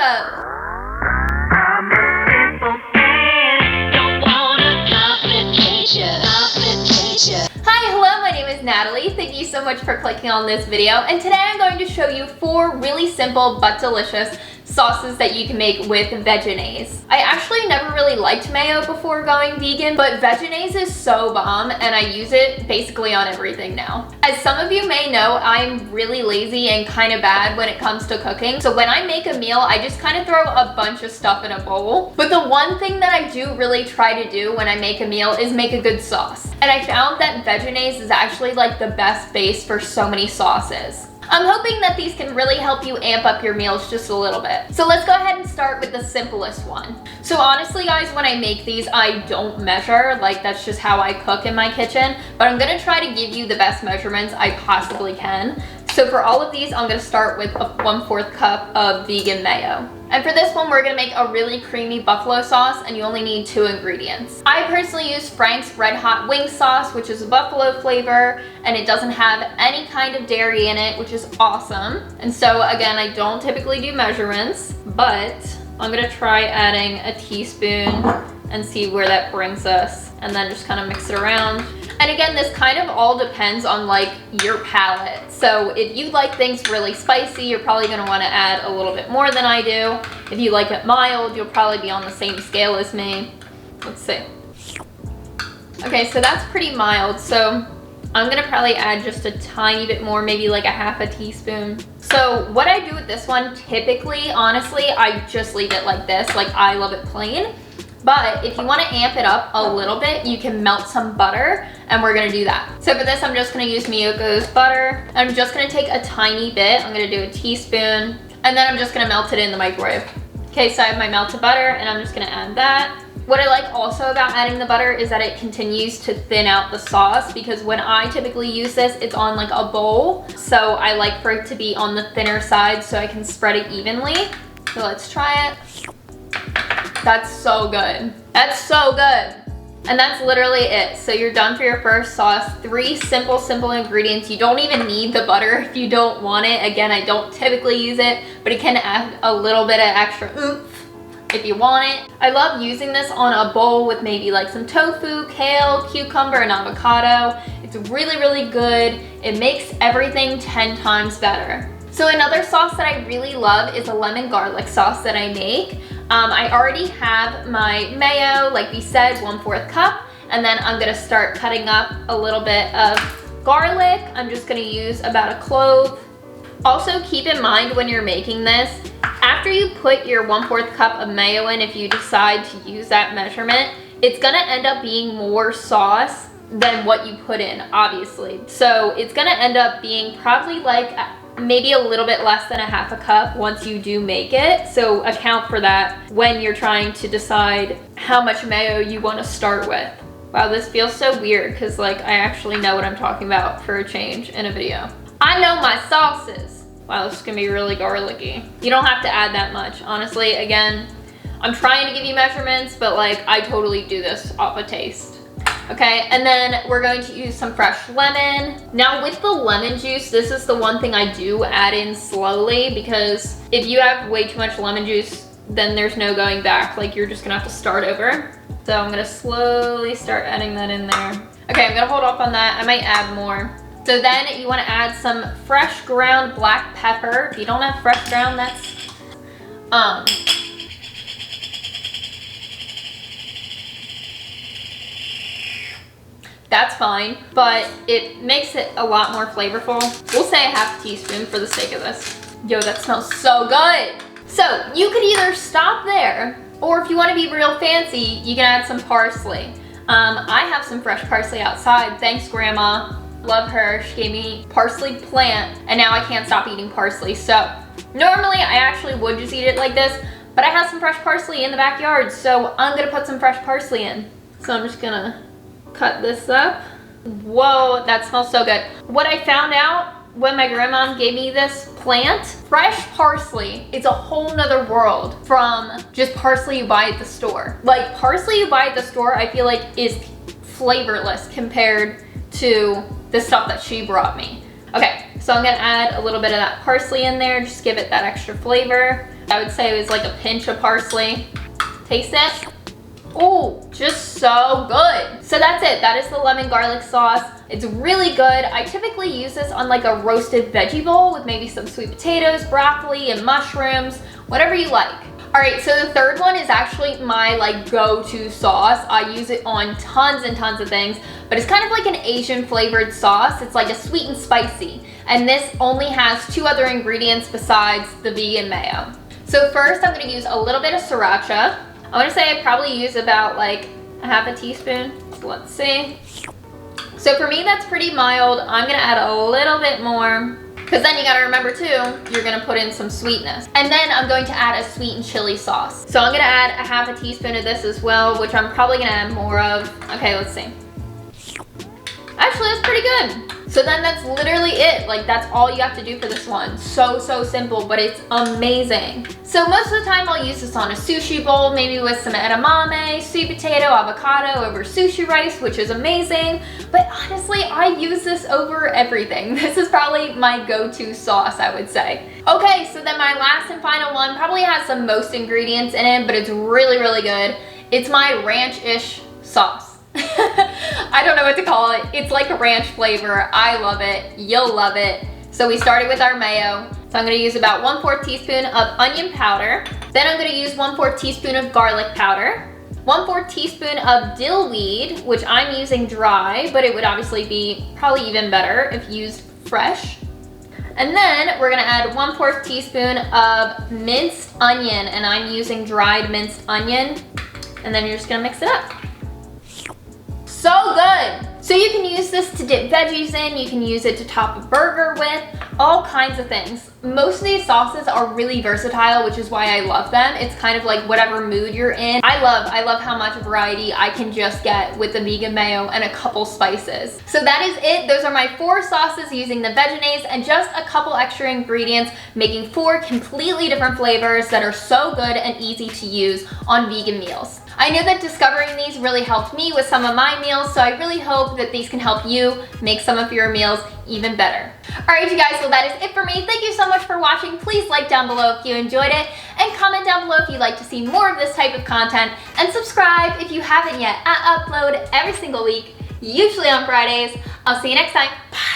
cup. Hi, hello, my name is Natalie. Thank you so much for clicking on this video, and today I'm going to show you 4 really simple but delicious sauces that you can make with VEGENAISE. I actually never really liked mayo before going vegan, but VEGENAISE is so bomb and I use it basically on everything now. As some of you may know, I'm really lazy and kind of bad when it comes to cooking. So when I make a meal, I just kind of throw a bunch of stuff in a bowl. But the one thing that I do really try to do when I make a meal is make a good sauce. And I found that VEGENAISE is actually like the best base for so many sauces. I'm hoping that these can really help you amp up your meals just a little bit. So let's go ahead and start with the simplest one. So honestly guys, when I make these, I don't measure, like that's just how I cook in my kitchen, but I'm gonna try to give you the best measurements I possibly can. So for all of these, I'm gonna start with a 1/4 cup of vegan mayo. And for this one, we're gonna make a really creamy buffalo sauce, and you only need 2 ingredients. I personally use Frank's Red Hot Wing Sauce, which is a buffalo flavor, and it doesn't have any kind of dairy in it, which is awesome. And so again, I don't typically do measurements, but I'm gonna try adding a teaspoon and see where that brings us, and then just kind of mix it around. And again, this kind of all depends on like your palate. So if you like things really spicy, you're probably gonna wanna add a little bit more than I do. If you like it mild, you'll probably be on the same scale as me. Let's see. Okay, so that's pretty mild. So I'm gonna probably add just a tiny bit more, maybe like a 1/2 teaspoon. So what I do with this one, typically, honestly, I just leave it like this. Like I love it plain. But if you want to amp it up a little bit, you can melt some butter, and we're going to do that. So for this, I'm just going to use Miyoko's butter. I'm just going to take a tiny bit. I'm going to do a teaspoon, and then I'm just going to melt it in the microwave. Okay, so I have my melted butter, and I'm just going to add that. What I like also about adding the butter is that it continues to thin out the sauce, because when I typically use this, it's on like a bowl. So I like for it to be on the thinner side so I can spread it evenly. So let's try it. That's so good. That's so good. And that's literally it. So you're done for your first sauce. 3 simple ingredients. You don't even need the butter if you don't want it. Again, I don't typically use it, but it can add a little bit of extra oomph if you want it. I love using this on a bowl with maybe like some tofu, kale, cucumber, and avocado. It's really, really good. It makes everything 10 times better. So another sauce that I really love is a lemon garlic sauce that I make. I already have my mayo, like we said, 1/4 cup, and then I'm gonna start cutting up a little bit of garlic. I'm just gonna use about a clove. Also keep in mind when you're making this, after you put your 1/4 cup of mayo in, if you decide to use that measurement, it's gonna end up being more sauce than what you put in, obviously. So it's gonna end up being probably like maybe a little bit less than a 1/2 cup once you do make it. So account for that when you're trying to decide how much mayo you want to start with. Wow, this feels so weird because like I actually know what I'm talking about for a change in a video. I know my sauces. Wow, this is gonna be really garlicky. You don't have to add that much. Honestly, again, I'm trying to give you measurements, but like I totally do this off a taste. Okay, and then we're going to use some fresh lemon. Now with the lemon juice, this is the one thing I do add in slowly, because if you have way too much lemon juice, then there's no going back. Like you're just gonna have to start over. So I'm gonna slowly start adding that in there. Okay, I'm gonna hold off on that. I might add more. So then you wanna add some fresh ground black pepper. If you don't have fresh ground, that's, that's fine, but it makes it a lot more flavorful. We'll say a 1/2 teaspoon for the sake of this. Yo, that smells so good. So you could either stop there, or if you want to be real fancy, you can add some parsley. I have some fresh parsley outside. Thanks, Grandma. Love her. She gave me parsley plant, and now I can't stop eating parsley. So normally I actually would just eat it like this, but I have some fresh parsley in the backyard, so I'm gonna put some fresh parsley in. So I'm just gonna cut this up. Whoa, that smells so good. What I found out when my grandma gave me this plant, fresh parsley, it's a whole nother world from just parsley you buy at the store. Like parsley you buy at the store, I feel like is flavorless compared to the stuff that she brought me. Okay, so I'm gonna add a little bit of that parsley in there, just give it that extra flavor. I would say it was like a pinch of parsley. Taste it. Oh, just so good. So that's it. That is the lemon garlic sauce. It's really good. I typically use this on like a roasted veggie bowl with maybe some sweet potatoes, broccoli, and mushrooms, whatever you like. All right, so the third one is actually my like go-to sauce. I use it on tons and tons of things, but it's kind of like an Asian flavored sauce. It's like a sweet and spicy. And this only has 2 other ingredients besides the vegan mayo. So first I'm gonna use a little bit of sriracha. I want to say I probably use about like a half a teaspoon. So let's see. So for me, that's pretty mild. I'm gonna add a little bit more because then you gotta remember too, you're gonna put in some sweetness. And then I'm going to add a sweet and chili sauce. So I'm gonna add a half a teaspoon of this as well, which I'm probably gonna add more of. Okay, let's see. Actually, that's pretty good. So then that's literally it. Like that's all you have to do for this one. So simple, but it's amazing. So most of the time I'll use this on a sushi bowl, maybe with some edamame, sweet potato, avocado over sushi rice, which is amazing. But honestly, I use this over everything. This is probably my go-to sauce, I would say. Okay, so then my last and final one probably has the most ingredients in it, but it's really good. It's my ranch-ish sauce. I don't know what to call it. It's like a ranch flavor. I love it. You'll love it. So we started with our mayo. So I'm gonna use about 1/4 teaspoon of onion powder. Then I'm gonna use 1/4 teaspoon of garlic powder. 1/4 teaspoon of dill weed, which I'm using dry, but it would obviously be probably even better if used fresh. And then we're gonna add 1/4 teaspoon of minced onion, and I'm using dried minced onion. And then you're just gonna mix it up. So good. So you can use this to dip veggies in, you can use it to top a burger with, all kinds of things. Most of these sauces are really versatile, which is why I love them. It's kind of like whatever mood you're in. I love how much variety I can just get with the vegan mayo and a couple spices. So that is it. Those are my 4 sauces using the VEGENAISE and just a couple extra ingredients, making 4 completely different flavors that are so good and easy to use on vegan meals. I know that discovering these really helped me with some of my meals, so I really hope that these can help you make some of your meals even better. Alright you guys, well that is it for me. Thank you so much for watching. Please like down below if you enjoyed it, and comment down below if you'd like to see more of this type of content, and subscribe if you haven't yet. I upload every single week, usually on Fridays. I'll see you next time. Bye!